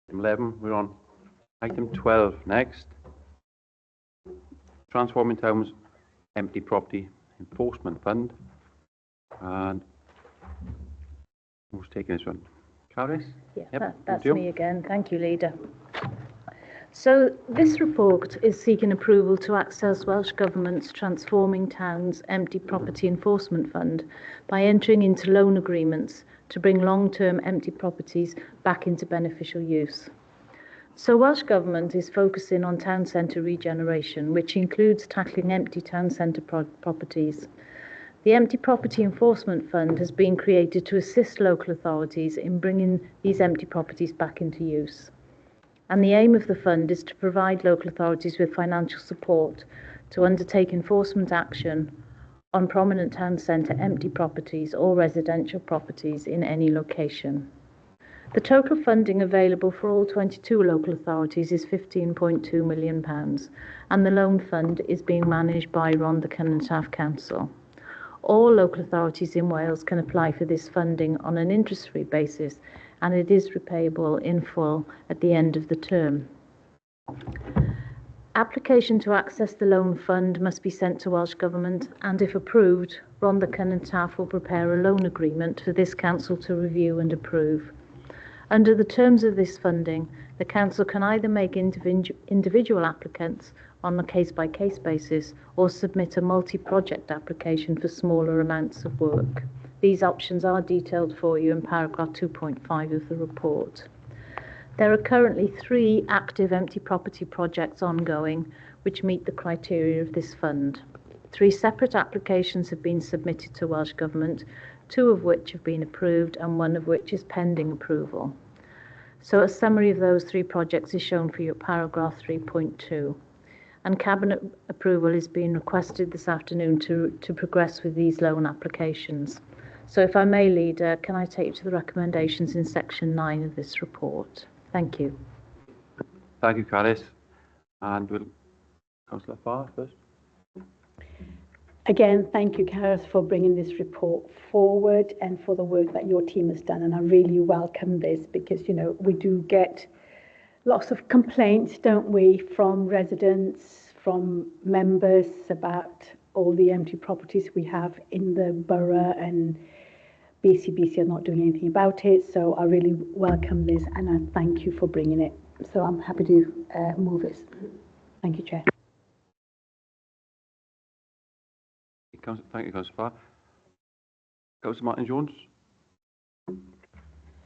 Item 11, we're on item 12 next. Transforming Towns Empty Property Enforcement Fund. And who's taking this one? Caris? Yeah, Yep, that's you. me again. Thank you, Leader. So this report is seeking approval to access Welsh Government's Transforming Towns Empty Property Enforcement Fund by entering into loan agreements to bring long-term empty properties back into beneficial use. So Welsh Government is focusing on town centre regeneration, which includes tackling empty town centre properties. The Empty Property Enforcement Fund has been created to assist local authorities in bringing these empty properties back into use. And the aim of the fund is to provide local authorities with financial support to undertake enforcement action on prominent town centre empty properties or residential properties in any location. The total funding available for all 22 local authorities is £15.2 million, and the loan fund is being managed by Rhondda Cynon Taf Council. All local authorities in Wales can apply for this funding on an interest-free basis, and it is repayable in full at the end of the term. Application to access the loan fund must be sent to Welsh Government, and if approved, Rhondda Cynon Taf will prepare a loan agreement for this council to review and approve. Under the terms of this funding, the council can either make individual applicants on a case-by-case basis or submit a multi-project application for smaller amounts of work. These options are detailed for you in paragraph 2.5 of the report. There are currently 3 active empty property projects ongoing which meet the criteria of this fund. 3 separate applications have been submitted to Welsh Government, 2 of which have been approved and 1 of which is pending approval. So a summary of those 3 projects is shown for you at paragraph 3.2. And Cabinet approval is being requested this afternoon to progress with these loan applications. So if I may, Leader, can I take you to the recommendations in section 9 of this report? Thank you. Thank you, Caris. And will Councillor Farr first. Again, thank you, Caris, for bringing this report forward and for the work that your team has done. And I really welcome this because, you know, we do get lots of complaints, don't we, from residents, from members about all the empty properties we have in the borough, and BCBC are not doing anything about it. So I really welcome this and I thank you for bringing it. So I'm happy to move this. Thank you, Chair. Thank you, Councillor Farr. Councillor Martin Jones.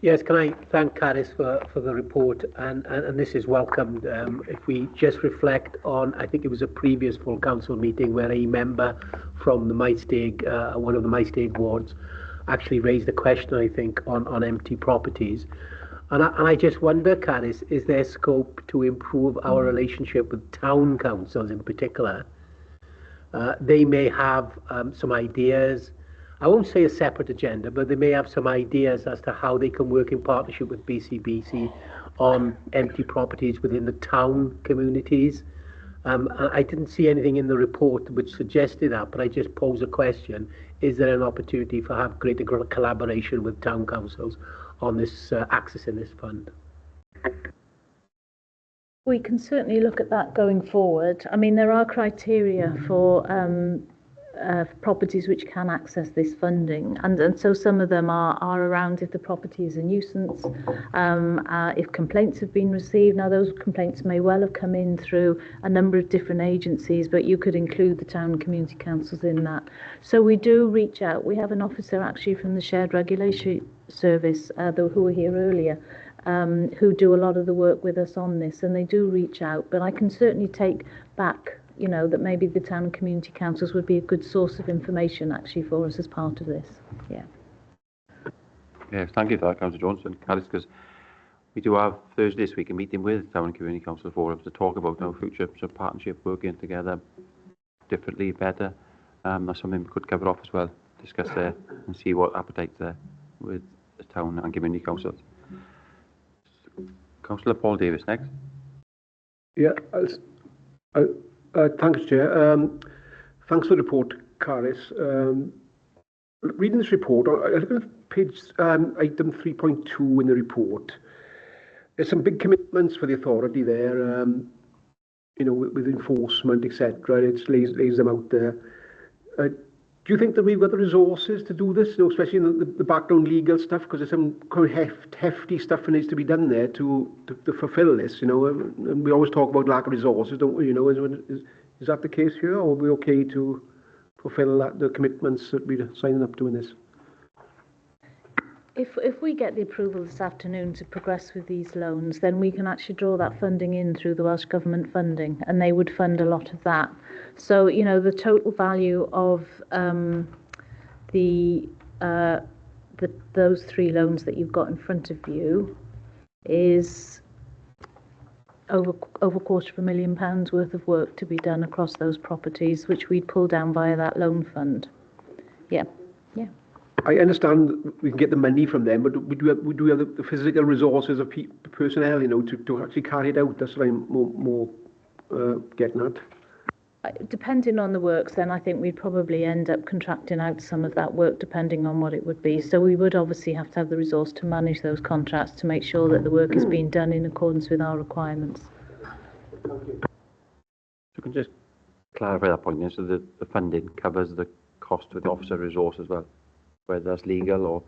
Yes, can I thank Caris for the report, and this is welcomed. If we just reflect on, I think it was a previous full council meeting where a member from the Maesteg, one of the Maesteg wards, actually raised a question, I think, on empty properties. And I just wonder, Caris, is there scope to improve our relationship with town councils in particular? They may have some ideas. I won't say a separate agenda, but they may have some ideas as to how they can work in partnership with BCBC on empty properties within the town communities. I didn't see anything in the report which suggested that, but I just pose a question. Is there an opportunity for have greater collaboration with town councils on this access in this fund? We can certainly look at that going forward. I mean, there are criteria for properties which can access this funding, and so some of them are around if the property is a nuisance, if complaints have been received. Now, those complaints may well have come in through a number of different agencies, but you could include the town and community councils in that. So we do reach out. We have an officer actually from the Shared Regulation Service, who were here earlier, who do a lot of the work with us on this, and they do reach out. But I can certainly take back, you know, that maybe the town and community councils would be a good source of information actually for us as part of this. Yeah. Yes, thank you for that, Councillor Johnson. Caris, because we do have Thursday this week a meeting with Town and Community Council Forums to talk about our future partnership, working together differently, better. That's something we could cover off as well, discuss there and see what appetite's there with the Town and Community Councils. Councillor Paul Davis next. Yeah, thanks, Chair. Thanks for the report, Caris. Reading this report, I look at page item 3.2 in the report. there's some big commitments for the authority there, you know, with enforcement, etc. It lays them out there. Do you think that we've got the resources to do this, you know, especially in the background legal stuff, because there's some quite hefty stuff that needs to be done there to fulfil this, you know, and we always talk about lack of resources, don't we, you know, is that the case here, or are we okay to fulfil the commitments that we're signing up to in this? If we get the approval this afternoon to progress with these loans, then we can actually draw that funding in through the Welsh Government funding, and they would fund a lot of that. So, you know, the total value of those three loans that you've got in front of you is over £250,000 worth of work to be done across those properties, which we'd pull down via that loan fund. Yeah. I understand we can get the money from them, but would we have the physical resources of personnel, you know, to actually carry it out? That's what I'm more getting at. Depending on the works, then I think we'd probably end up contracting out some of that work, depending on what it would be. So we would obviously have to have the resource to manage those contracts to make sure that the work is being done in accordance with our requirements. So you can just clarify that point. So the funding covers the cost with the officer resource as well, whether that's legal or,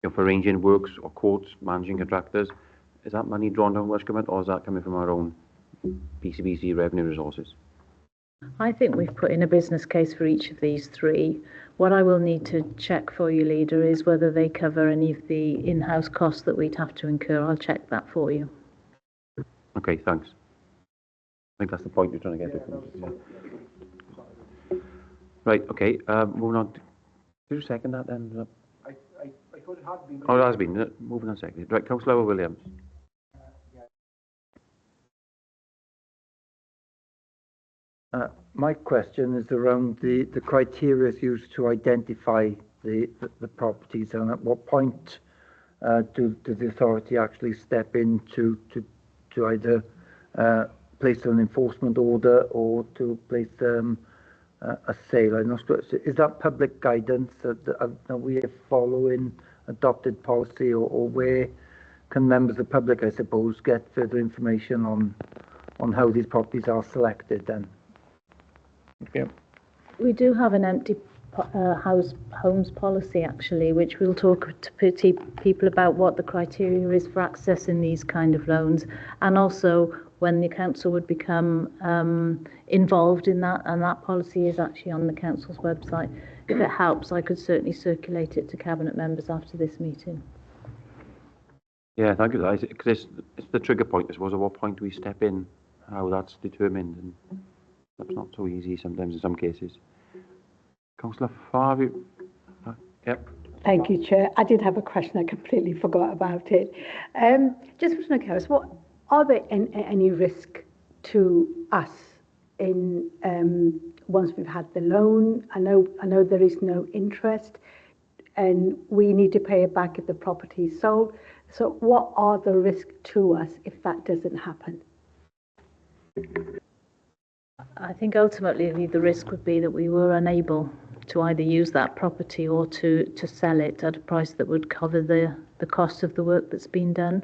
you know, for arranging works or quotes, managing contractors. Is that money drawn down Welsh Government, or is that coming from our own PCBC revenue resources? I think we've put in a business case for each of these three. What I will need to check for you, Leader, is whether they cover any of the in-house costs that we'd have to incur. I'll check that for you. Okay, thanks. I think that's the point you're trying to get to. Yeah. Right, okay, moving on. Did you second that then? I thought it had been. Oh, it has been. Moving on secondly. Right, Councillor Williams. My question is around the criteria used to identify the properties, and at what point does the authority actually step in to either place an enforcement order or to place a sale? I'm not sure. Is that public guidance that we are following adopted policy, or where can members of the public, I suppose, get further information on how these properties are selected then? Yeah. We do have an empty homes policy, actually, which we'll talk to people about what the criteria is for accessing these kind of loans, and also when the council would become involved in that, and that policy is actually on the council's website. If it helps, I could certainly circulate it to cabinet members after this meeting. Yeah, thank you. Because it's the trigger point, I suppose. At what point do we step in? How that's determined, and that's not so easy sometimes in some cases. Councillor Farr, yep. Thank you, Chair. I did have a question. I completely forgot about it. Just want to know, Karis, what are there any risk to us in once we've had the loan? I know there is no interest, and we need to pay it back if the property is sold. So, what are the risks to us if that doesn't happen? I think ultimately the risk would be that we were unable to either use that property or to sell it at a price that would cover the cost of the work that's been done.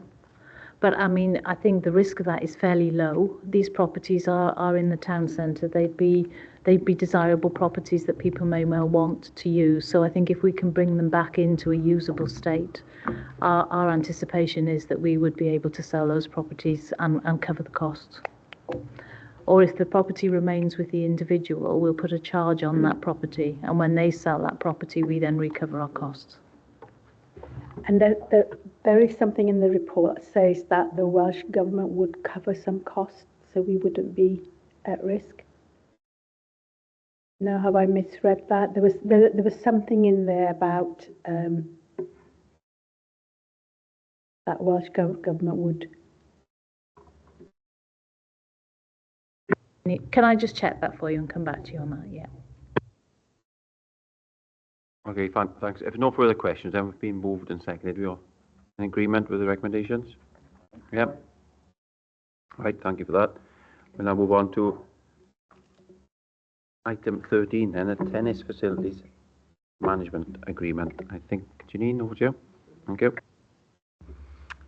But I mean, I think the risk of that is fairly low. These properties are in the town centre. They'd be desirable properties that people may well want to use. So I think if we can bring them back into a usable state, our anticipation is that we would be able to sell those properties and cover the costs. Or if the property remains with the individual, we'll put a charge on that property, and when they sell that property, we then recover our costs. And there is something in the report that says that the Welsh Government would cover some costs, so we wouldn't be at risk. No, have I misread that? There was something in there about that Welsh Government would. Can I just check that for you and come back to you on that? Yeah. Okay, thanks. If no further questions, then we've been moved and seconded. We are in agreement with the recommendations? Yep. Right, thank you for that. We'll now move on to item 13, then, a tennis facilities management agreement. I think, Janine, over to you. Thank you.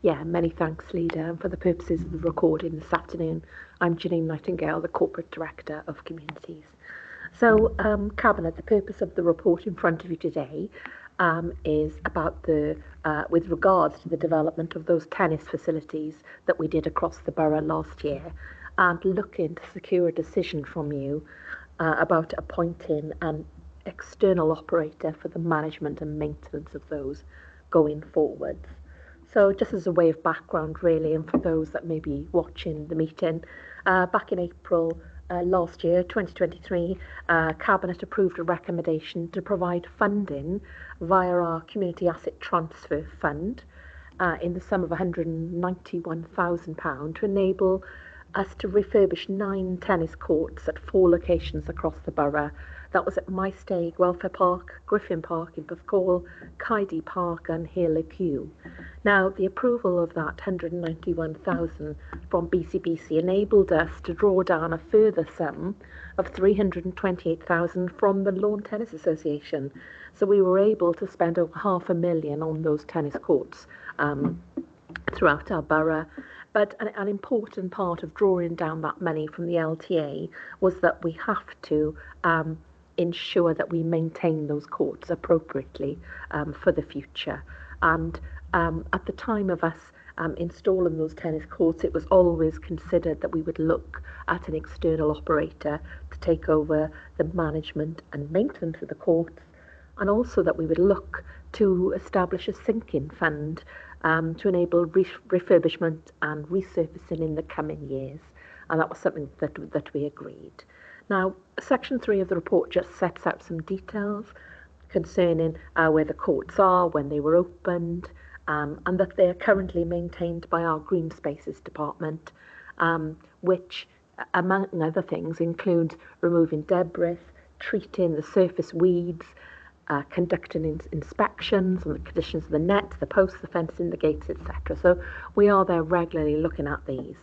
Yeah, many thanks, Leader. And for the purposes of the recording this afternoon, I'm Janine Nightingale, the Corporate Director of Communities. So, Cabinet, the purpose of the report in front of you today is about with regards to the development of those tennis facilities that we did across the borough last year, and looking to secure a decision from you about appointing an external operator for the management and maintenance of those going forwards. So just as a way of background, really, and for those that may be watching the meeting, back in April last year, 2023, Cabinet approved a recommendation to provide funding via our Community Asset Transfer Fund in the sum of £191,000 to enable us to refurbish 9 tennis courts at 4 locations across the borough. That was at Maesteg, Welfare Park, Griffin Park in Porthcawl, Kydie Park and Halequeue. Now, the approval of that 191,000 from BCBC enabled us to draw down a further sum of 328,000 from the Lawn Tennis Association. So we were able to spend over £500,000 on those tennis courts throughout our borough. But an important part of drawing down that money from the LTA was that we have to ensure that we maintain those courts appropriately for the future. And at the time of us installing those tennis courts, it was always considered that we would look at an external operator to take over the management and maintenance of the courts, and also that we would look to establish a sinking fund to enable refurbishment and resurfacing in the coming years. And that was something that we agreed. Now, Section 3 of the report just sets out some details concerning where the courts are, when they were opened, and that they are currently maintained by our Green Spaces Department, which, among other things, includes removing debris, treating the surface weeds, conducting inspections on the conditions of the nets, the posts, the fencing, the gates, etc. So we are there regularly looking at these.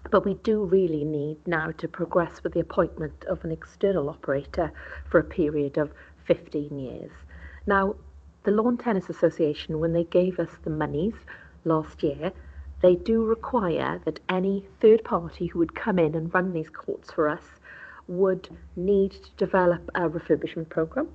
But we do really need now to progress with the appointment of an external operator for a period of 15 years. Now, the Lawn Tennis Association, when they gave us the monies last year, they do require that any third party who would come in and run these courts for us would need to develop a refurbishment programme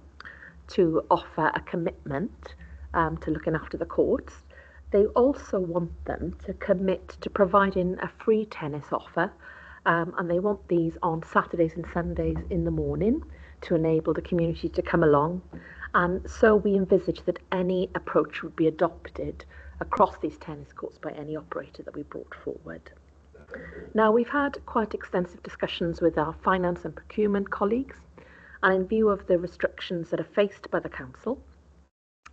to offer a commitment to looking after the courts. They also want them to commit to providing a free tennis offer, and they want these on Saturdays and Sundays in the morning to enable the community to come along. And so we envisage that any approach would be adopted across these tennis courts by any operator that we brought forward. Now, we've had quite extensive discussions with our finance and procurement colleagues, and in view of the restrictions that are faced by the council,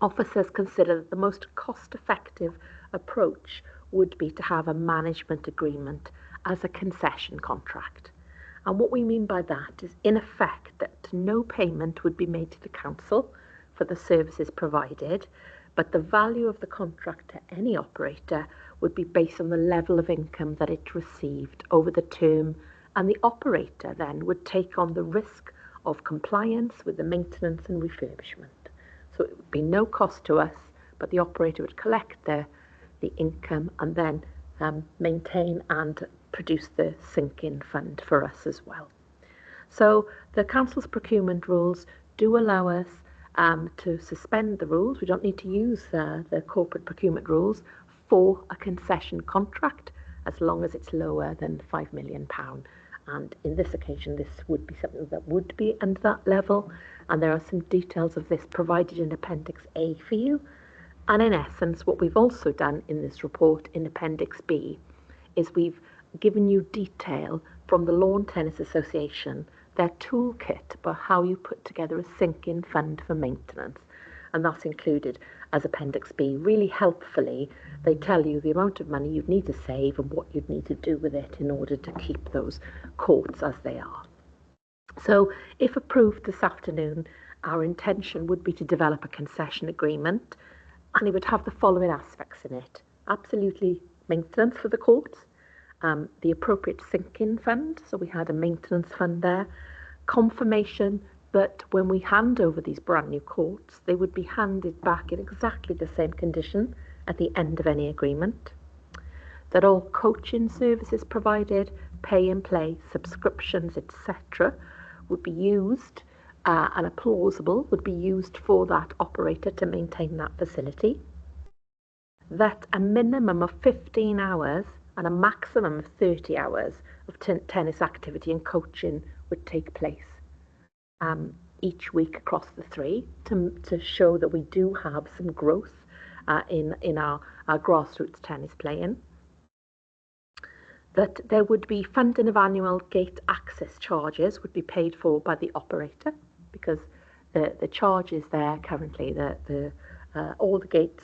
officers consider that the most cost-effective approach would be to have a management agreement as a concession contract. And what we mean by that is, in effect, that no payment would be made to the council for the services provided, but the value of the contract to any operator would be based on the level of income that it received over the term, and the operator then would take on the risk of compliance with the maintenance and refurbishment. So it would be no cost to us, but the operator would collect the income and then maintain and produce the sinking fund for us as well. So the council's procurement rules do allow us to suspend the rules. We don't need to use the corporate procurement rules for a concession contract as long as it's lower than £5 million. And in this occasion, this would be something that would be under that level. And there are some details of this provided in Appendix A for you. And in essence, what we've also done in this report in Appendix B is we've given you detail from the Lawn Tennis Association, their toolkit about how you put together a sinking fund for maintenance. And that's included as Appendix B. Really helpfully, they tell you the amount of money you'd need to save and what you'd need to do with it in order to keep those courts as they are. So if approved this afternoon, our intention would be to develop a concession agreement, and it would have the following aspects in it. Absolutely maintenance for the courts, the appropriate sinking fund, so we had a maintenance fund there, confirmation that when we hand over these brand new courts, they would be handed back in exactly the same condition at the end of any agreement, that all coaching services provided, pay and play, subscriptions, etc. would be used and are plausible, would be used for that operator to maintain that facility, that a minimum of 15 hours and a maximum of 30 hours of tennis activity and coaching would take place each week across the three to show that we do have some growth in our grassroots tennis playing. That there would be funding of annual gate access charges would be paid for by the operator, because the charges there currently, all the gates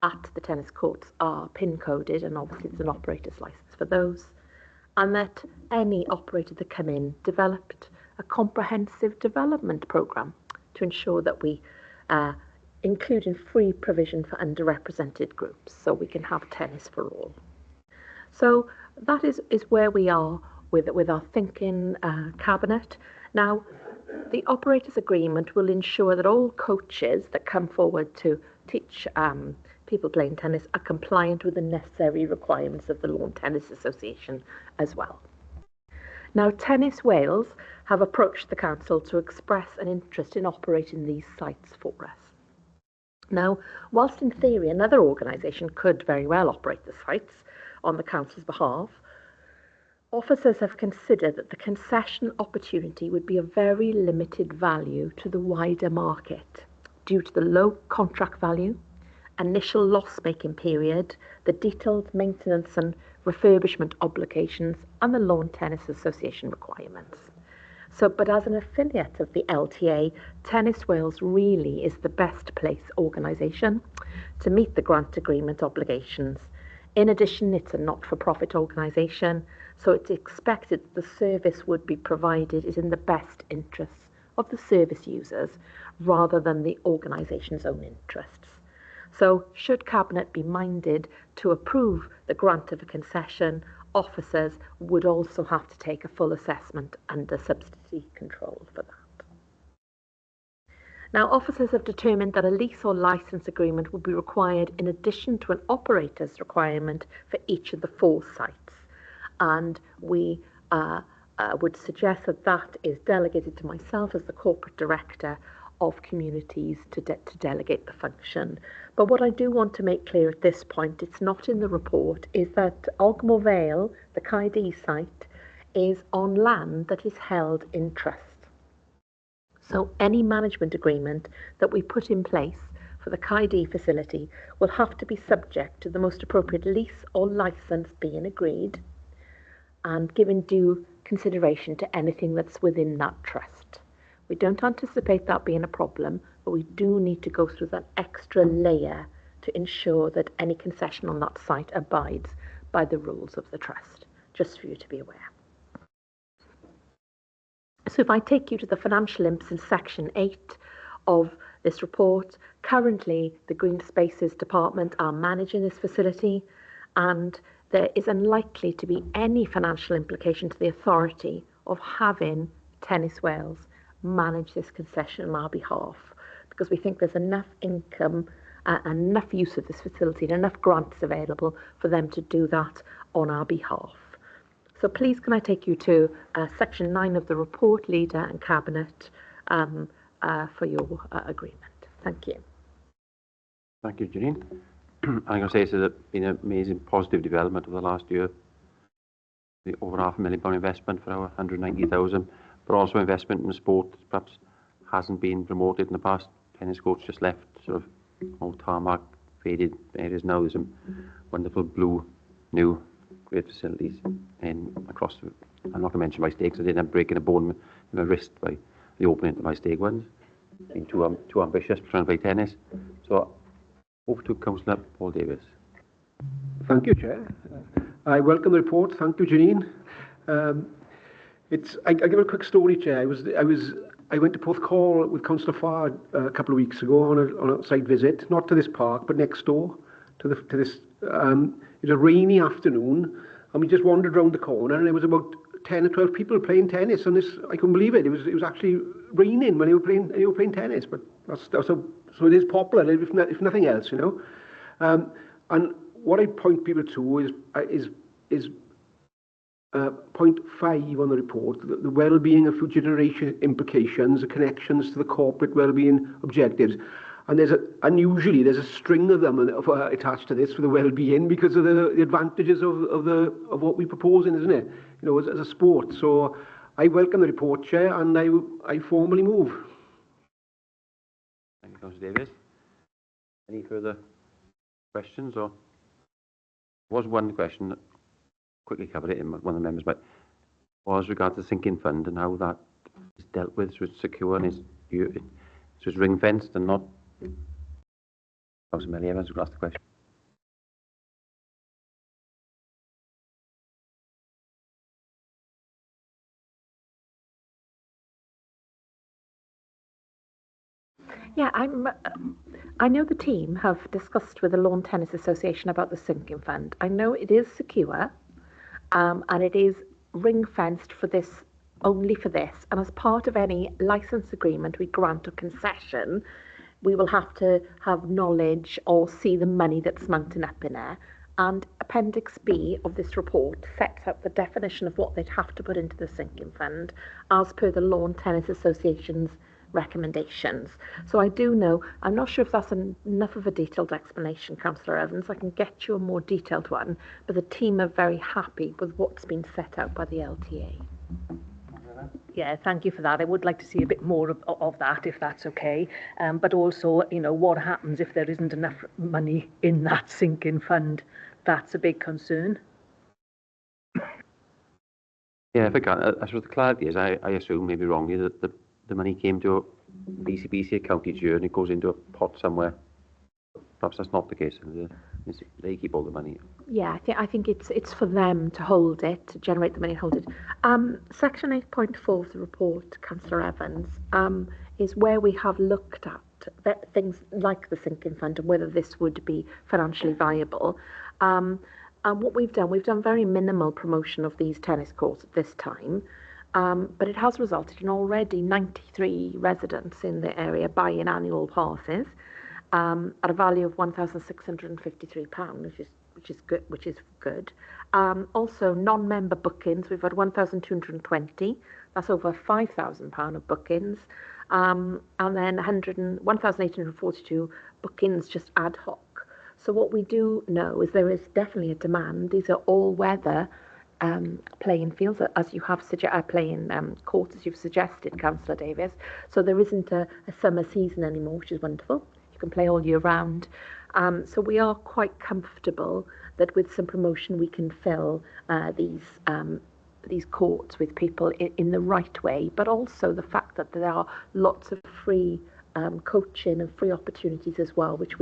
at the tennis courts are pin coded, and obviously there's an operator's license for those, and that any operator that come in developed a comprehensive development program to ensure that we including free provision for underrepresented groups, so we can have tennis for all. So that is where we are with our thinking cabinet. Now, the operators agreement will ensure that all coaches that come forward to teach people playing tennis are compliant with the necessary requirements of the Lawn Tennis Association as well. Now, Tennis Wales have approached the council to express an interest in operating these sites for us. Now, whilst in theory another organisation could very well operate the sites on the council's behalf, officers have considered that the concession opportunity would be of very limited value to the wider market due to the low contract value, initial loss-making period, the detailed maintenance and refurbishment obligations, and the Lawn Tennis Association requirements. So, but as an affiliate of the LTA, Tennis Wales really is the best place organisation to meet the grant agreement obligations. In addition, it's a not-for-profit organisation, so it's expected the service would be provided is in the best interests of the service users rather than the organisation's own interests. So, should Cabinet be minded to approve the grant of a concession, officers would also have to take a full assessment under subsidy control for that. Now, officers have determined that a lease or licence agreement would be required in addition to an operator's requirement for each of the 4 sites. And we would suggest that that is delegated to myself as the corporate director of communities to delegate the function. But what I do want to make clear at this point, it's not in the report, is that Ogmore Vale, the Caerdydd site, is on land that is held in trust. So any management agreement that we put in place for the Caerdydd facility will have to be subject to the most appropriate lease or licence being agreed and given due consideration to anything that's within that trust. We don't anticipate that being a problem, but we do need to go through that extra layer to ensure that any concession on that site abides by the rules of the trust, just for you to be aware. So if I take you to the financial imps in section 8 of this report, currently the Green Spaces Department are managing this facility, and there is unlikely to be any financial implication to the authority of having Tennis Wales manage this concession on our behalf, because we think there's enough income, enough use of this facility and enough grants available for them to do that on our behalf. So please can I take you to section 9 of the report, Leader and Cabinet, for your agreement. Thank you. Thank you, Janine. I'm going to say it's been an amazing positive development over the last year. The over £500,000 investment for our 190,000, but also investment in the sport perhaps hasn't been promoted in the past. Tennis courts just left sort of old tarmac, faded areas. Now there's some wonderful blue, new, great facilities across the, I'm not going to mention my stakes. I didn't have breaking a bone in my wrist by the opening of my stake ones. Been too ambitious trying to play tennis. So over to Councillor Paul Davis. Thank you, Chair. I welcome the report. Thank you, Janine. I give a quick story, Chair. I went to Porthcawl with Councillor Farr a couple of weeks ago on a site visit, not to this park, but next door to this. It was a rainy afternoon, and we just wandered around the corner, and there was about 10 or 12 people playing tennis. And I couldn't believe it. It was actually raining when they were playing tennis. But so it is popular, if nothing else, you know. And what I point people to is point 5 on the report, the well-being of future generation implications, the connections to the corporate well-being objectives. And usually there's a string of them attached to this for the well-being because of the advantages of what we're proposing, isn't it? You know, as a sport. So I welcome the report, Chair, and I formally move. Thank you, Councillor Davies. Any further questions? Or was one question that quickly covered it in one of the members, but was regard to the sinking fund and how that is dealt with, so it's secure and so it's ring fenced and not. Councillor Melly Evans will ask the question. Yeah, I know the team have discussed with the Lawn Tennis Association about the sinking fund. I know it is secure, and it is ring fenced for this, only for this. And as part of any license agreement we grant or concession, we will have to have knowledge or see the money that's mounting up in there. And Appendix B of this report sets out the definition of what they'd have to put into the sinking fund as per the Lawn Tennis Association's recommendations. So I do know, I'm not sure if that's enough of a detailed explanation, Councillor Evans. I can get you a more detailed one, but the team are very happy with what's been set out by the LTA. Yeah, thank you for that. I would like to see a bit more of that, if that's okay. But also, you know, what happens if there isn't enough money in that sinking fund? That's a big concern. Yeah, if I can, I suppose the clarity is, I assume, maybe wrongly, that the money came to a BCBC account each year and it goes into a pot somewhere. Perhaps that's not the case. They keep all the money. Yeah, I think it's for them to hold it, to generate the money and hold it. Section 8.4 of the report, Councillor Evans, is where we have looked at things like the sinking fund and whether this would be financially viable. And what we've done very minimal promotion of these tennis courts at this time. But it has resulted in already 93 residents in the area buying annual passes at a value of £1,653, which is good. Also, non-member bookings, we've had 1,220. That's over £5,000 of bookings, and then 1,842 bookings just ad hoc. So what we do know is there is definitely a demand. These are all-weather playing fields, as you have playing courts, as you've suggested, Councillor Davies. So there isn't a summer season anymore, which is wonderful. You can play all year round. So we are quite comfortable that with some promotion we can fill these courts with people in the right way, but also the fact that there are lots of free coaching and free opportunities as well, which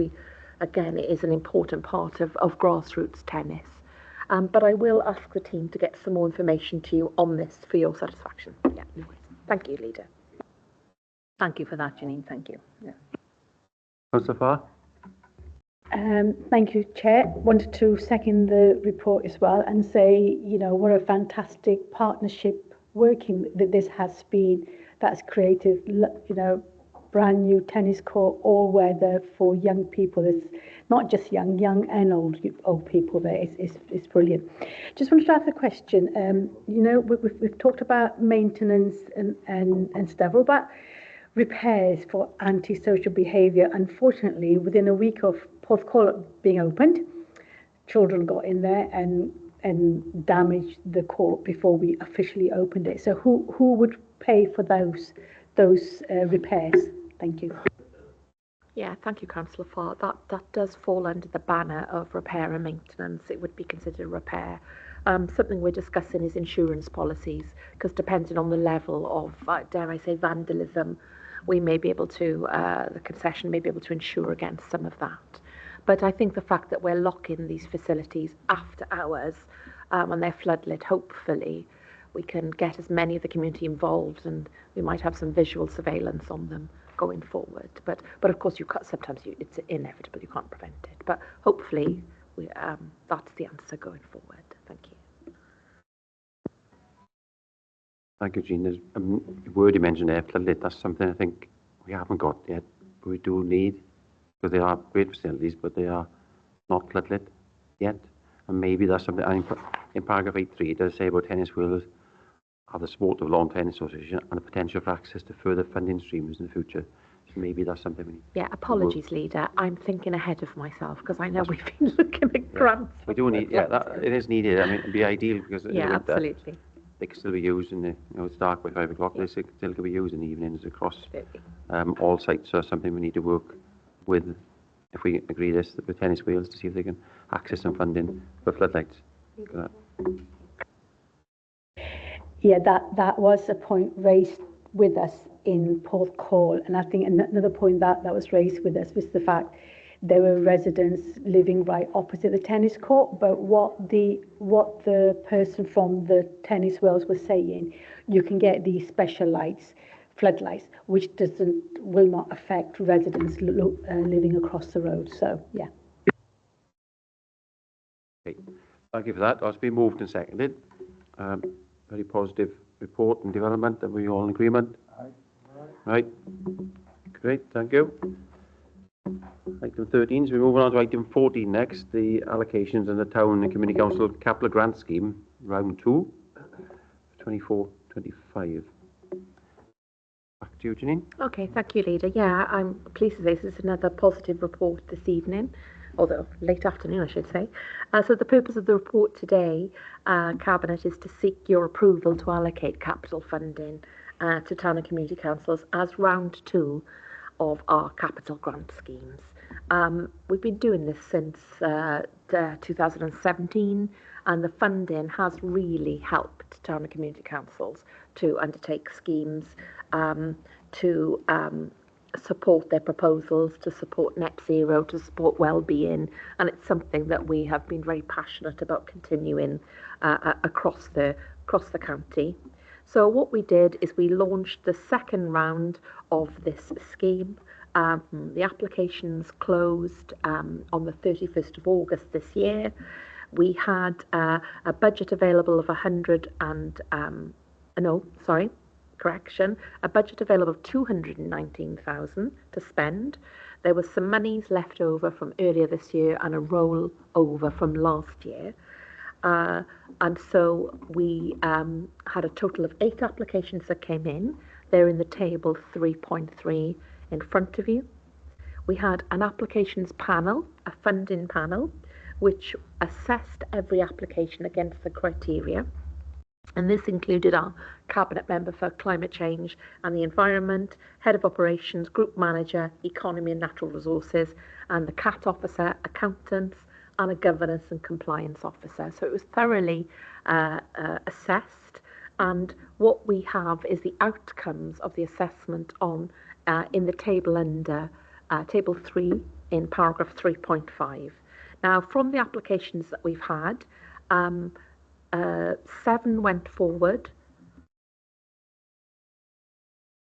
again, it is an important part of grassroots tennis. But I will ask the team to get some more information to you on this for your satisfaction. Yeah, no worries. Thank you, Leader. Thank you for that, Janine. Thank you. Yeah. Councillor Farr? Thank you, Chair. Wanted to second the report as well and say, you know, what a fantastic partnership working that this has been. That's created, you know, brand new tennis court, all weather for young people. It's not just young and old people there. It's brilliant. Just wanted to ask a question. You know, we've talked about maintenance and stuff. What about repairs for antisocial behaviour? Unfortunately, within a week of Porthcawl being opened, children got in there and damaged the court before we officially opened it. So who would pay for those repairs? Thank you. Yeah, thank you, Councillor Farr. That does fall under the banner of repair and maintenance. It would be considered repair. Something we're discussing is insurance policies, because depending on the level of, dare I say, vandalism, we may be able to, the concession may be able to insure against some of that. But I think the fact that we're locking these facilities after hours and they're floodlit, hopefully we can get as many of the community involved, and we might have some visual surveillance on them going forward. But of course, sometimes it's inevitable, you can't prevent it. But hopefully, that's the answer going forward. Thank you. Thank you, Jean. There's a word you mentioned there, floodlit. That's something I think we haven't got yet, but we do need, because they are great facilities, but they are not floodlit yet. And maybe that's something, and in paragraph 8.3, it does say about tennis wheels have the support of Lawn Tennis Association and the potential for access to further funding streams in the future. So maybe that's something we need. Yeah, apologies, Leader. I'm thinking ahead of myself because I know we've been looking at grants. We do need, it is needed. I mean, it'd be ideal because in the Yeah, winter, absolutely. they can still be used in the, it's dark by 5 o'clock, they still can be used in the evenings across Absolutely. all sites. So something we need to work with, if we agree this, with tennis wheels to see if they can access some funding for floodlights. Yeah, that was a point raised with us in Porthcawl, and I think another point that was raised with us was the fact there were residents living right opposite the tennis court, but what the person from the tennis wheels was saying, you can get these special lights, floodlights, which will not affect residents living across the road. So yeah. Okay, thank you for that. That's been moved and seconded. Very positive report and development. Are we all in agreement? Aye. Right. Great, thank you. Item 13, so we're moving on to item 14 next, the allocations in the Town and Community Council Capital Grant Scheme, round 2, 24-25. Back to you, Janine. Okay, thank you, Leader. Yeah, I'm pleased to say this is another positive report this evening, although late afternoon, I should say. So the purpose of the report today, Cabinet, is to seek your approval to allocate capital funding to Town and Community Councils as round 2 of our capital grant schemes. We've been doing this since 2017, and the funding has really helped Town and Community Councils to undertake schemes to support their proposals, to support net zero, to support well-being, and it's something that we have been very passionate about continuing across the county. So what we did is we launched the second round of this scheme. The applications closed on the 31st of August this year. We had a budget available of a budget available of 219,000 to spend. There was some monies left over from earlier this year and a roll over from last year. And so we had a total of 8 applications that came in. They're in the table 3.3 in front of you. We had an applications panel, a funding panel, which assessed every application against the criteria. And this included our Cabinet Member for Climate Change and the Environment, Head of Operations, Group Manager, Economy and Natural Resources, and the CAT Officer, Accountants, and a Governance and Compliance Officer. So it was thoroughly assessed, and what we have is the outcomes of the assessment on in the table under table 3 in paragraph 3.5. Now, from the applications that we've had, 7 went forward.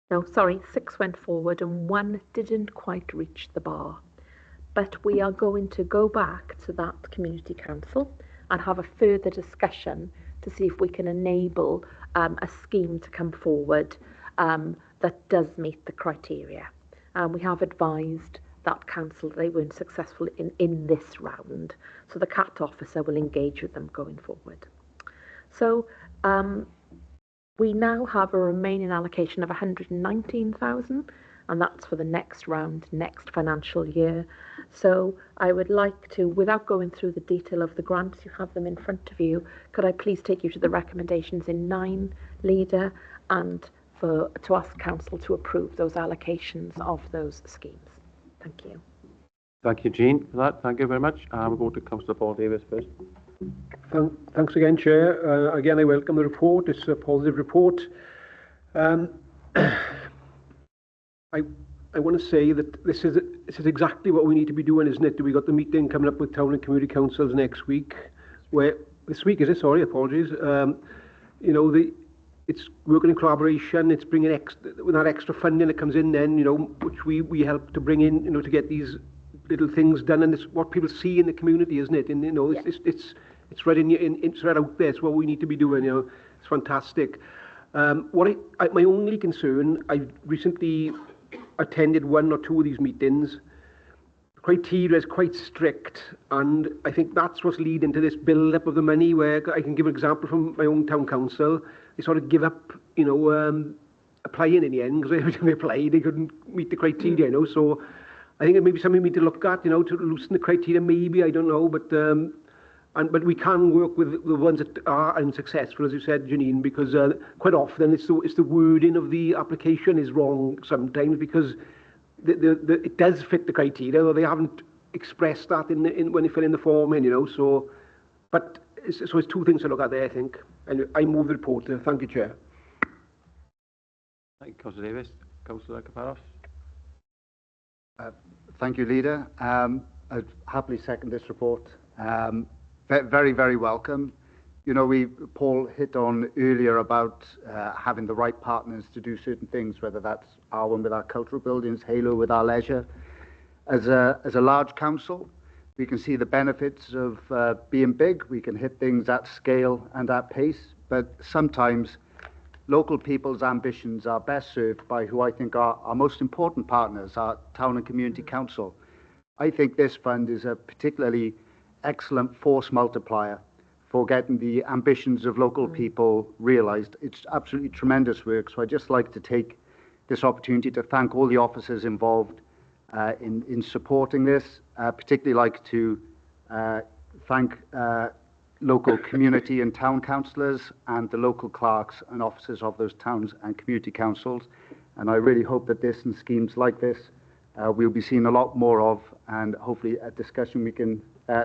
No, sorry, 6 went forward and 1 didn't quite reach the bar. But we are going to go back to that community council and have a further discussion to see if we can enable a scheme to come forward that does meet the criteria. We have advised that council they weren't successful in this round, so the CAT officer will engage with them going forward. So we now have a remaining allocation of 119,000, and that's for the next round, next financial year. So I would like to, without going through the detail of the grants, you have them in front of you, could I please take you to the recommendations in 9, Leader, and to ask Council to approve those allocations of those schemes. Thank you. Thank you, Jean, for that. Thank you very much. We'll go to Councillor Paul Davis first. Thanks again, Chair. Again, I welcome the report. It's a positive report. I want to say that this is exactly what we need to be doing, isn't it? We got the meeting coming up with Town and Community Councils next week. This week is it? Sorry, apologies. It's working in collaboration. It's bringing with that extra funding that comes in then, which we help to bring in, to get these little things done, and it's what people see in the community, isn't it? And it's right it's right out there. It's what we need to be doing. It's fantastic. My only concern, I recently attended 1 or 2 of these meetings. The criteria is quite strict, and I think that's what's leading to this build-up of the money, where I can give an example from my own town council. They sort of give up, applying in the end, because every time they applied, they couldn't meet the criteria, So I think it may be something we need to look at, to loosen the criteria, maybe, I don't know, but we can work with the ones that are unsuccessful, as you said, Janine, because quite often it's the wording of the application is wrong sometimes, because it does fit the criteria, though they haven't expressed that when they fill in the form so it's two things to look at there, I think. And I move the report. Thank you, Chair. Thank you, Councillor Davis. Councillor Caparos. Thank you, Leader. I'd happily second this report. Very, very welcome. Paul hit on earlier about having the right partners to do certain things, whether that's Arwen with our cultural buildings, Halo with our leisure. As a large council, we can see the benefits of being big. We can hit things at scale and at pace, but sometimes local people's ambitions are best served by who I think are our most important partners, our town and community council. I think this fund is a particularly excellent force multiplier for getting the ambitions of local people realised. It's absolutely tremendous work, so I'd just like to take this opportunity to thank all the officers involved in supporting this. Particularly like to thank local community and town councillors and the local clerks and officers of those towns and community councils. And I really hope that this and schemes like this we'll be seeing a lot more of, and hopefully a discussion we can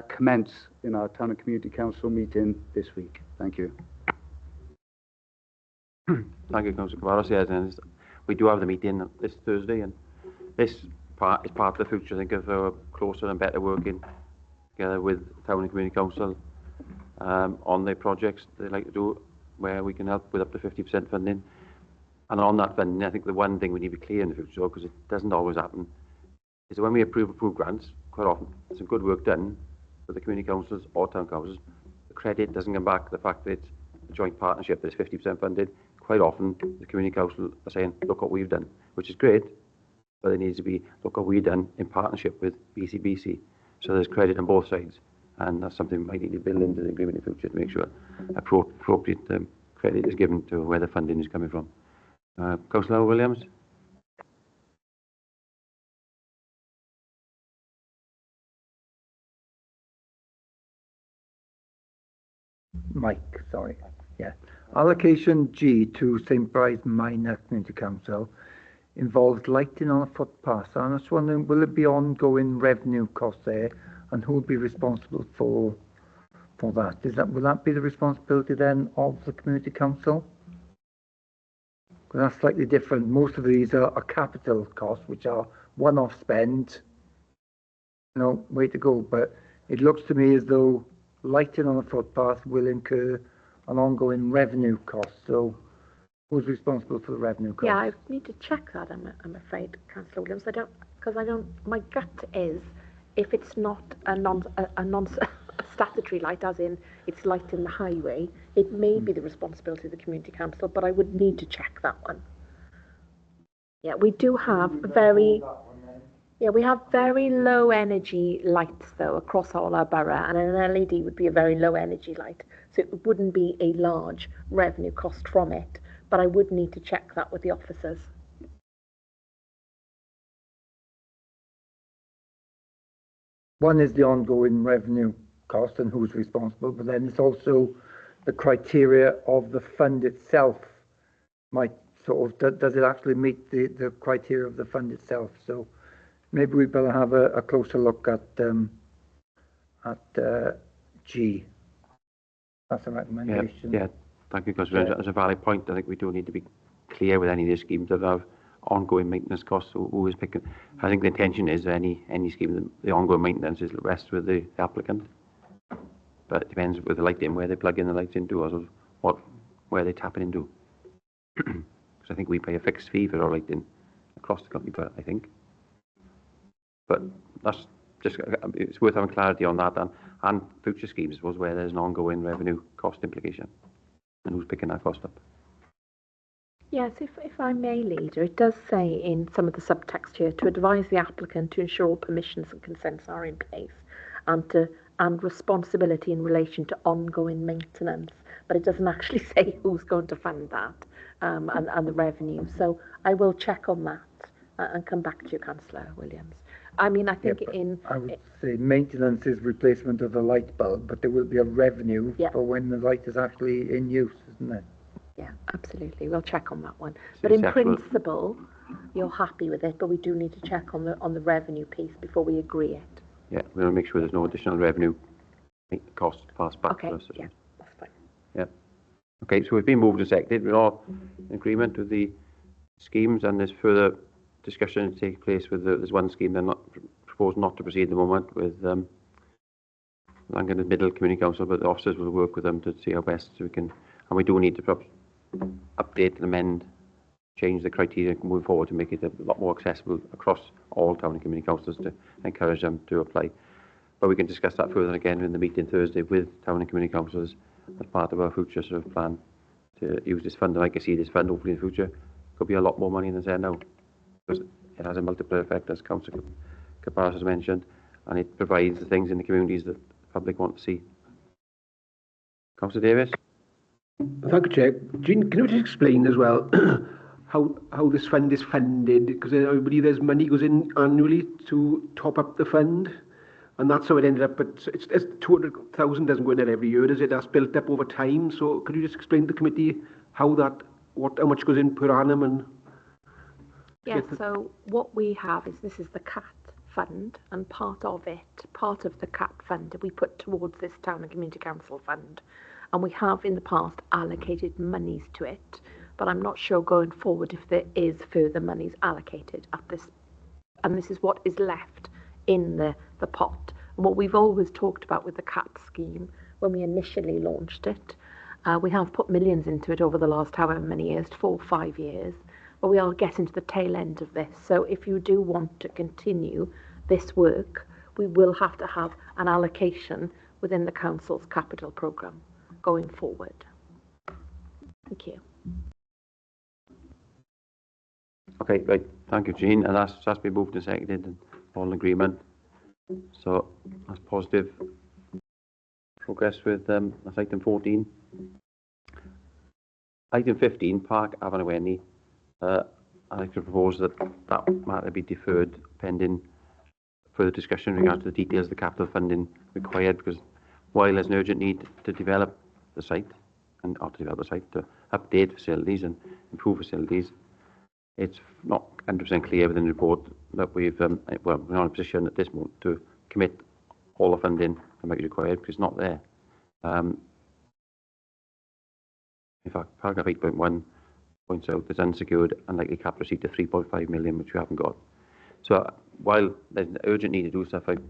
commence in our town and community council meeting this week. Thank you. Thank you, Councillor Caparos. Yes, and we do have the meeting this Thursday, and this is part of the future, I think, of our closer and better working together with town and community council on the projects they like to do, where we can help with up to 50% funding. And on that funding, I think the one thing we need to be clear in the future, because it doesn't always happen, is that when we approve grants, quite often, there's some good work done with the community councils or town councils. The credit doesn't come back. The fact that it's a joint partnership that is 50% funded, quite often the community council are saying, look what we've done, which is great, but it needs to be, look what we've done in partnership with BCBC. So there's credit on both sides, and that's something we might need to build into the agreement in the future to make sure appropriate credit is given to where the funding is coming from. Councillor Williams. Mike, sorry. Yeah. Allocation G to St Bride's Minor Community Council involves lighting on a footpath. So I'm just wondering, will it be ongoing revenue costs there, and who will be responsible for that? Will that be the responsibility then of the community council? Because that's slightly different. Most of these are capital costs, which are one-off spend. Way to go. But it looks to me as though lighting on a footpath will incur an ongoing revenue cost. So who's responsible for the revenue cost? Yeah, I need to check that, I'm afraid, Councillor Williams. My gut is, if it's not a statutory light, as in it's light in the highway, it may be the responsibility of the community council, but I would need to check that one. Yeah, we do have very low energy lights though across all our borough, and an LED would be a very low energy light, so it wouldn't be a large revenue cost from it, but I would need to check that with the officers. One is the ongoing revenue cost and who's responsible, but then it's also the criteria of the fund itself. Does it actually meet the criteria of the fund itself? So maybe we better have a closer look at G. That's a recommendation. Yeah, thank you, Councillor. That's a valid point. I think we do need to be clear with any of these schemes that have ongoing maintenance costs. Who is picking? I think the intention is any scheme, the ongoing maintenance is rests with the applicant. But it depends with the lighting, where they plug in the lights into, or where they tap it into. Because I think we pay a fixed fee for our lighting across the country, I think. But that's just, it's worth having clarity on that, and future schemes was where there's an ongoing revenue cost implication, and who's picking that cost up. Yes, if I may, Leader, it does say in some of the subtext here to advise the applicant to ensure all permissions and consents are in place and responsibility in relation to ongoing maintenance. But it doesn't actually say who's going to fund that and the revenue. So I will check on that and come back to you, Councillor Williams. I mean, I think I would say maintenance is replacement of the light bulb, but there will be a revenue for when the light is actually in use, isn't there? Yeah, absolutely. We'll check on that one. But in principle, you're happy with it, but we do need to check on the revenue piece before we agree it. Yeah, we want to make sure there's no additional revenue cost passed back to us. Yeah, that's fine. Yeah. Okay, so we've been moved and seconded. We're all in agreement with the schemes, and there's further discussion to take place with there's one scheme they're not proposed not to proceed at the moment with Langton and Middle Community Council, but the officers will work with them to see how best we can, and we do need to update and amend, change the criteria moving forward to make it a lot more accessible across all town and community councils to encourage them to apply. But we can discuss that further again in the meeting Thursday with town and community councils as part of our future sort of plan to use this fund. And like I see this fund, hopefully in the future, could be a lot more money than there now, because it has a multiplier effect, as Councillor Caparas has mentioned, and it provides the things in the communities that the public want to see. Councillor Davis? Thank you, Chair. Jean, can you just explain as well how this fund is funded? Because I believe there's money goes in annually to top up the fund, and that's how it ended up. But it's 200,000 doesn't go in there every year, does it? That's built up over time. So could you just explain to the committee how much goes in per annum? And yeah. So what we have is this is the CAT fund, and part of the CAT fund we put towards this town and community council fund. And we have in the past allocated monies to it, but I'm not sure going forward if there is further monies allocated at this. And this is what is left in the pot. And what we've always talked about with the CAT scheme, when we initially launched it, we have put millions into it over the last however many years, 4 or 5 years, but we are getting to the tail end of this. So if you do want to continue this work, we will have to have an allocation within the council's capital programme going forward. Thank you. Okay, right. Thank you, Jean. And that's been moved and seconded and all in agreement. So that's positive progress with that's item 14. Item 15, Park Avenue. I'd like to propose that matter be deferred pending further discussion in regards to the details of the capital funding required, because while there's an urgent need to develop the site, and not to develop the site, to update facilities and improve facilities, it's not 100% clear within the report that we're not in a position at this moment to commit all the funding that might be required, because it's not there. In fact, paragraph 8.1 points out there's unsecured unlikely capital receipt of 3.5 million, which we haven't got. So while there's an urgent need to do stuff, I'd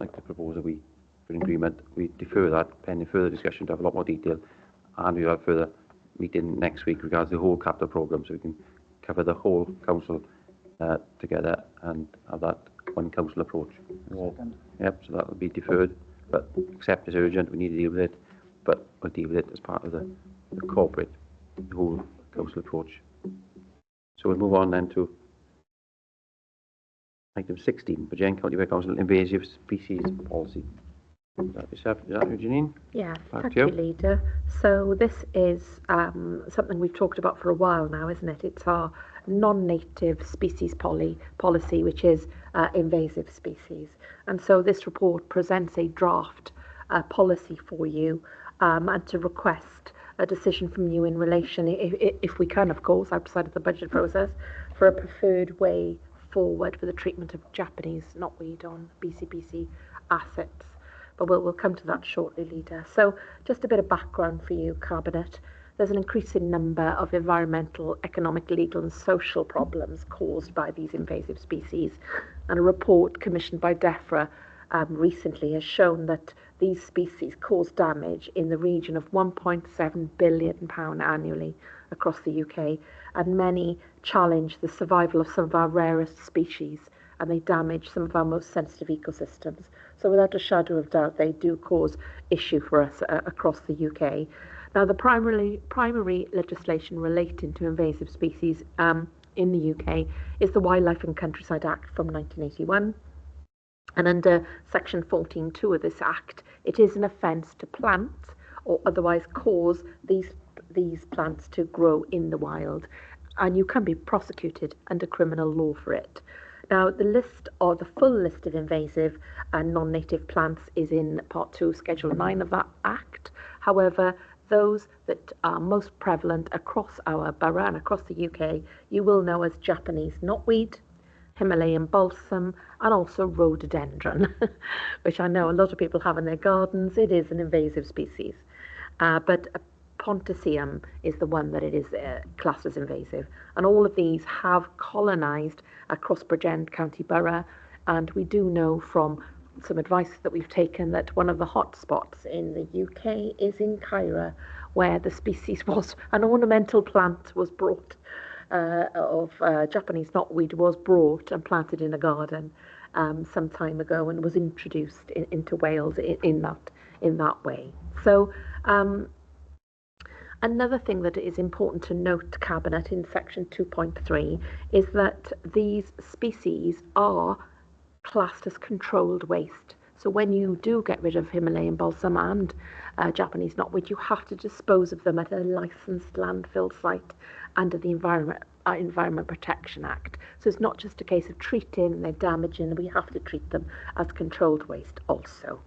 like to propose that we, for agreement, we defer that pending further discussion to have a lot more detail, and we'll have further meeting next week regards the whole capital programme, so we can cover the whole council together and have that one council approach. Yep, so that will be deferred, but except it's urgent, we need to deal with it, but we'll deal with it as part of the corporate, the whole council approach. So we'll move on then to item 16, Bridgend County Ware Council Invasive Species Policy. Is that yourself? Is that you, Janine? Yeah, thank you, Leader. So this is something we've talked about for a while now, isn't it? It's our non-native species policy, which is invasive species. And so this report presents a draft policy for you and to request a decision from you in relation, if we can, of course, outside of the budget process, for a preferred way forward for the treatment of Japanese knotweed on BCBC assets. But we'll come to that shortly, Leader. So just a bit of background for you, Cabinet. There's an increasing number of environmental, economic, legal and social problems caused by these invasive species. And a report commissioned by DEFRA recently has shown that these species cause damage in the region of £1.7 billion annually across the UK, and many challenge the survival of some of our rarest species, and they damage some of our most sensitive ecosystems. So without a shadow of doubt, they do cause issue for us across the UK. Now, the primary legislation relating to invasive species in the UK is the Wildlife and Countryside Act from 1981. And under Section 14.2 of this Act, it is an offence to plant or otherwise cause these plants to grow in the wild, and you can be prosecuted under criminal law for it. Now, the list, or the full list of invasive and non-native plants, is in Part 2, Schedule 9 of that Act. However, those that are most prevalent across our borough and across the UK, you will know as Japanese knotweed, Himalayan balsam, and also rhododendron, which I know a lot of people have in their gardens. It is an invasive species, but Pontaceum is the one that it is classed as invasive. And all of these have colonised across Bridgend County Borough, and we do know from some advice that we've taken that one of the hot spots in the UK is in Cairo, where the species was an ornamental plant was brought of Japanese knotweed was brought and planted in a garden some time ago and was introduced into Wales in that way. So another thing that is important to note, Cabinet, in Section 2.3 is that these species are classed as controlled waste. So when you do get rid of Himalayan balsam and Japanese knotweed, you have to dispose of them at a licensed landfill site under the Environment Protection Act. So it's not just a case of treating and they're damaging, we have to treat them as controlled waste also.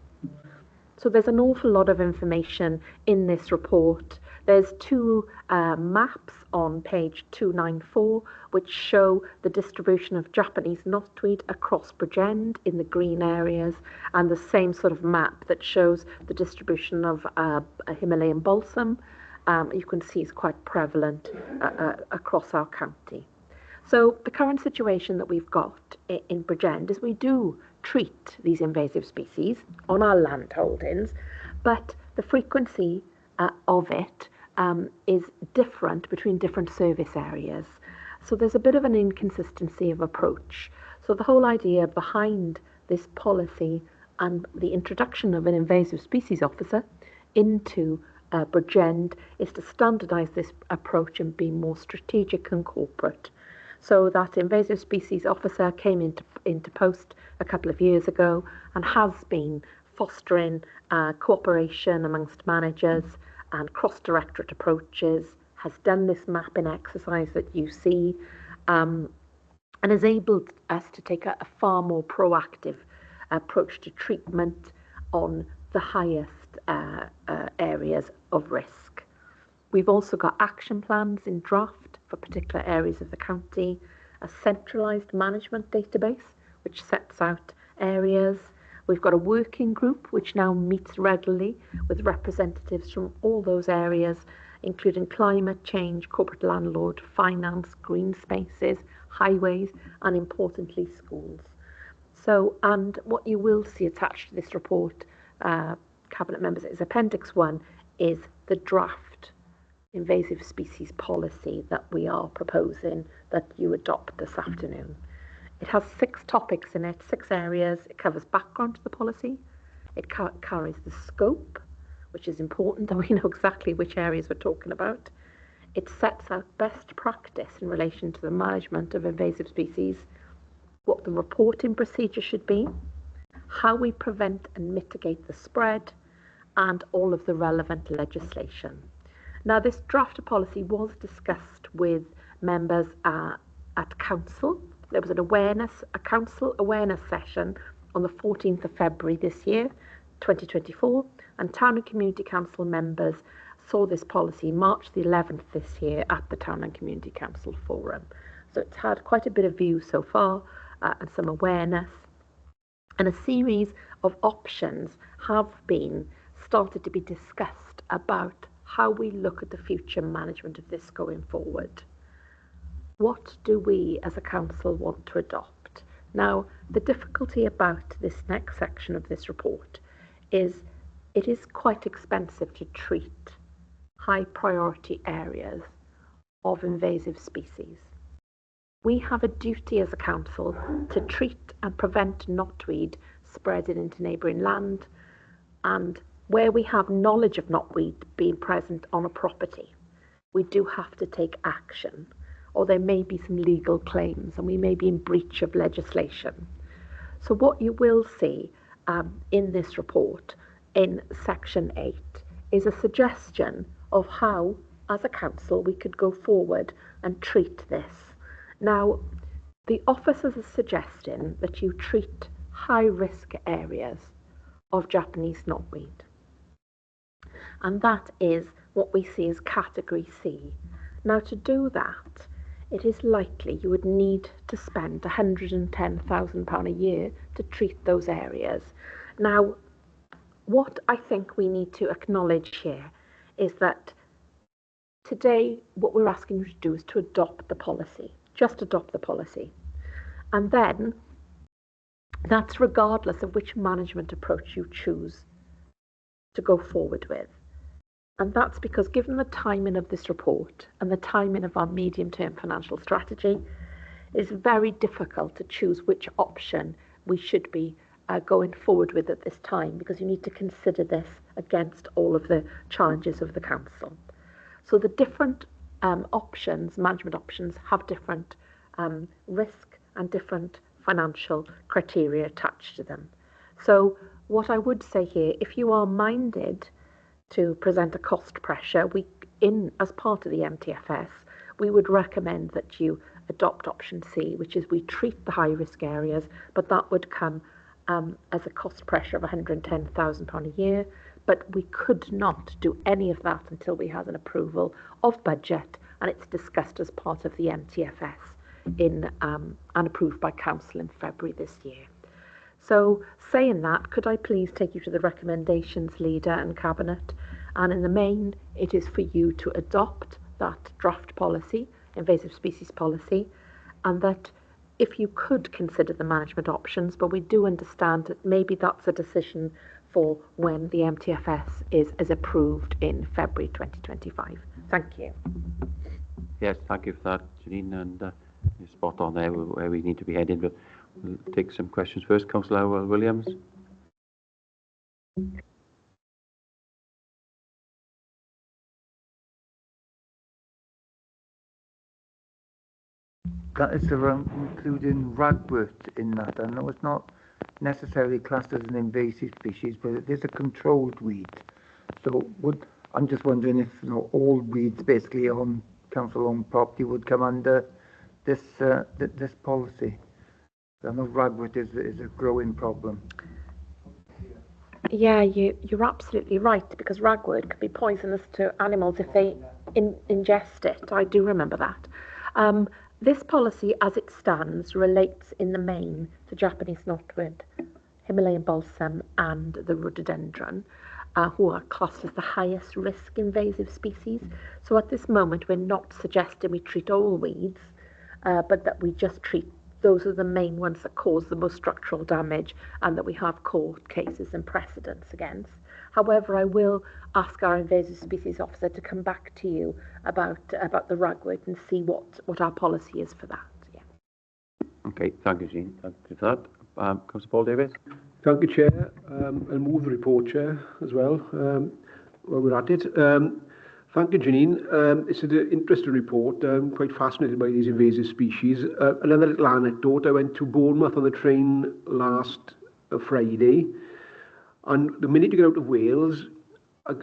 So there's an awful lot of information in this report. There's two maps on page 294 which show the distribution of Japanese knotweed across Bridgend in the green areas, and the same sort of map that shows the distribution of a Himalayan balsam. You can see it's quite prevalent across our county. So the current situation that we've got in Bridgend is we do treat these invasive species on our land holdings, but the frequency of it is different between different service areas. So there's a bit of an inconsistency of approach. So the whole idea behind this policy and the introduction of an invasive species officer into Bridgend is to standardise this approach and be more strategic and corporate. So that invasive species officer came into post a couple of years ago and has been fostering cooperation amongst managers and cross-directorate approaches, has done this mapping exercise that you see, and has enabled us to take a far more proactive approach to treatment on the highest areas of risk. We've also got action plans in draft for particular areas of the county, a centralised management database which sets out areas. We've got a working group which now meets regularly with representatives from all those areas, including climate change, corporate landlord, finance, green spaces, highways, and importantly, schools. So, and what you will see attached to this report, Cabinet members, is Appendix 1, is the draft invasive species policy that we are proposing that you adopt this afternoon. It has 6 topics in it, 6 areas. It covers background to the policy. It carries the scope, which is important that we know exactly which areas we're talking about. It sets out best practice in relation to the management of invasive species, what the reporting procedure should be, how we prevent and mitigate the spread, and all of the relevant legislation. Now, this draft of policy was discussed with members at council. There was a council awareness session on the 14th of February this year, 2024, and Town and Community Council members saw this policy March the 11th this year at the Town and Community Council Forum. So it's had quite a bit of view so far and some awareness. And a series of options have been started to be discussed about how we look at the future management of this going forward. What do we as a council want to adopt? Now, the difficulty about this next section of this report is it is quite expensive to treat high priority areas of invasive species. We have a duty as a council to treat and prevent knotweed spreading into neighbouring land, and where we have knowledge of knotweed being present on a property, we do have to take action, or there may be some legal claims and we may be in breach of legislation. So what you will see in this report in section 8 is a suggestion of how, as a council, we could go forward and treat this. Now, the officers are suggesting that you treat high-risk areas of Japanese knotweed. And that is what we see as category C. Now, to do that, it is likely you would need to spend £110,000 a year to treat those areas. Now, what I think we need to acknowledge here is that today what we're asking you to do is to adopt the policy, just adopt the policy. And then that's regardless of which management approach you choose to go forward with. And that's because given the timing of this report and the timing of our medium-term financial strategy, it's very difficult to choose which option we should be going forward with at this time, because you need to consider this against all of the challenges of the council. So the different options, management options, have different risk and different financial criteria attached to them. So what I would say here, if you are minded to present a cost pressure, as part of the MTFS, we would recommend that you adopt option C, which is we treat the high-risk areas, but that would come as a cost pressure of £110,000 a year. But we could not do any of that until we had an approval of budget, and it's discussed as part of the MTFS and approved by Council in February this year. So, saying that, could I please take you to the recommendations, Leader and Cabinet? And in the main, it is for you to adopt that draft policy, invasive species policy, and that if you could consider the management options, but we do understand that maybe that's a decision for when the MTFS is approved in February 2025. Thank you. Yes, thank you for that, Janine, and you're spot on there where we need to be heading. But we'll take some questions first. Councillor Williams. That is around including ragwort in that. I know it's not necessarily classed as an invasive species, but it is a controlled weed. So I'm just wondering if all weeds basically on council-owned property would come under this this policy. I know ragwort is a growing problem. Yeah, you're absolutely right, because ragwort could be poisonous to animals if they ingest it. I do remember that. This policy, as it stands, relates in the main to Japanese knotweed, Himalayan balsam, and the rhododendron, who are classed as the highest risk invasive species. So at this moment, we're not suggesting we treat all weeds, but that we just treat those are the main ones that cause the most structural damage and that we have court cases and precedents against. However, I will ask our invasive species officer to come back to you about the ragwort and see what our policy is for that. Yeah. Okay, thank you, Jean. Thank you for that. Councillor Paul Davies. Thank you, Chair. I'll move the report, Chair, as well, while we're at it. Thank you, Janine. It's an interesting report. I'm quite fascinated by these invasive species. Another little anecdote, I went to Bournemouth on the train last Friday, and the minute you get out of Wales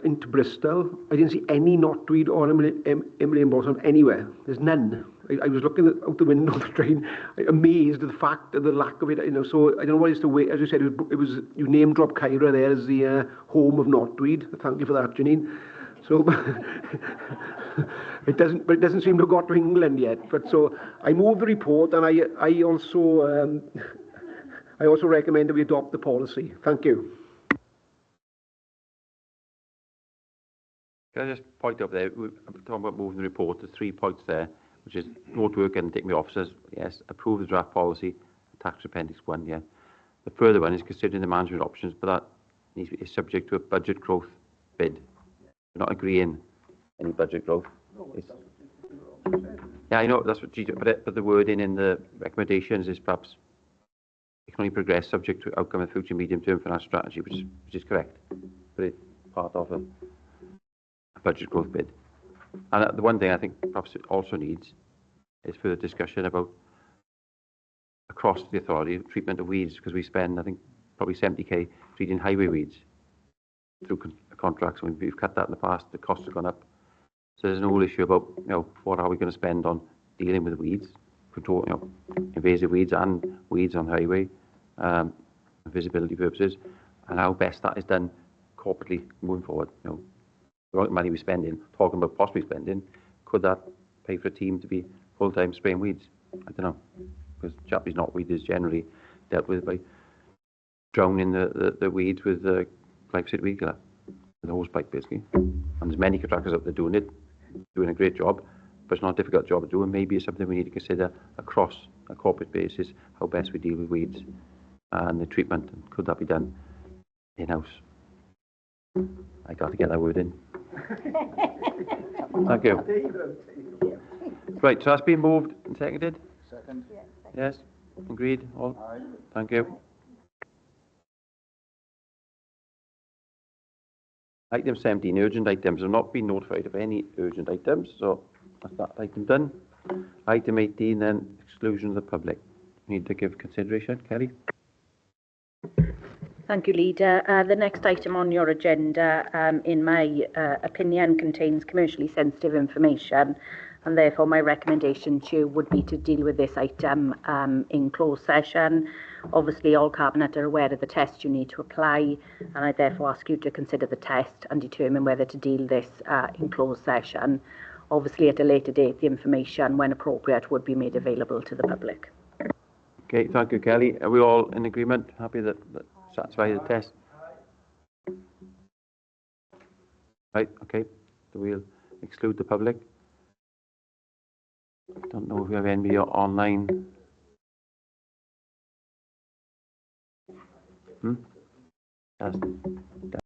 into Bristol, I didn't see any knotweed or Himalayan balsam anywhere. There's none. I was looking out the window of the train, amazed at the fact of the lack of it. So I don't know what it's the way. As you said, it was you name drop Cairo there as the home of knotweed. Thank you for that, Janine. So it doesn't seem to have got to England yet. But so I move the report, and I also recommend that we adopt the policy. Thank you. Can I just point up there, we're talking about moving the report, there's 3 points there, which is note work and take me officers, yes, approve the draft policy, tax appendix 1, yeah. The further one is considering the management options, but that is subject to a budget growth bid. We're not agreeing any budget growth. Yeah, I know, that's what she, but the wording in the recommendations is perhaps it can only progress subject to outcome of future medium-term financial strategy, which is correct. But part of a budget growth bid. And the one thing I think perhaps it also needs is further discussion about across the authority treatment of weeds, because we spend, I think, probably 70k treating highway weeds through contracts. We've cut that in the past. The costs have gone up. So there's an whole issue about, what are we going to spend on dealing with weeds, control, invasive weeds and weeds on highway, visibility purposes, and how best that is done corporately moving forward. The amount of money we're spending, talking about possibly spending, could that pay for a team to be full-time spraying weeds? I don't know, because Chapley's knotweed is generally dealt with by drowning the weeds with glyphosate weed killer, with a hose pipe basically. And there's many contractors out there doing it, doing a great job, but it's not a difficult job to do, and maybe it's something we need to consider across a corporate basis, how best we deal with weeds and the treatment, and could that be done in-house? I got to get that word in. Thank you. Right, so that's been moved and seconded? Second. Yes, agreed, all? Aye. Thank you. Item 17, urgent items. I've not been notified of any urgent items, so that's that item done. Item 18, then, exclusion of the public. Need to give consideration, Kelly? Thank you, Leader. The next item on your agenda, in my opinion, contains commercially sensitive information, and therefore my recommendation to you would be to deal with this item in closed session. Obviously, all Cabinet are aware of the test you need to apply, and I therefore ask you to consider the test and determine whether to deal this in closed session. Obviously, at a later date, the information, when appropriate, would be made available to the public. Okay, thank you, Kelly. Are we all in agreement? Happy that satisfy the test? Right, okay. So we'll exclude the public. I don't know if we have anybody online. Yes.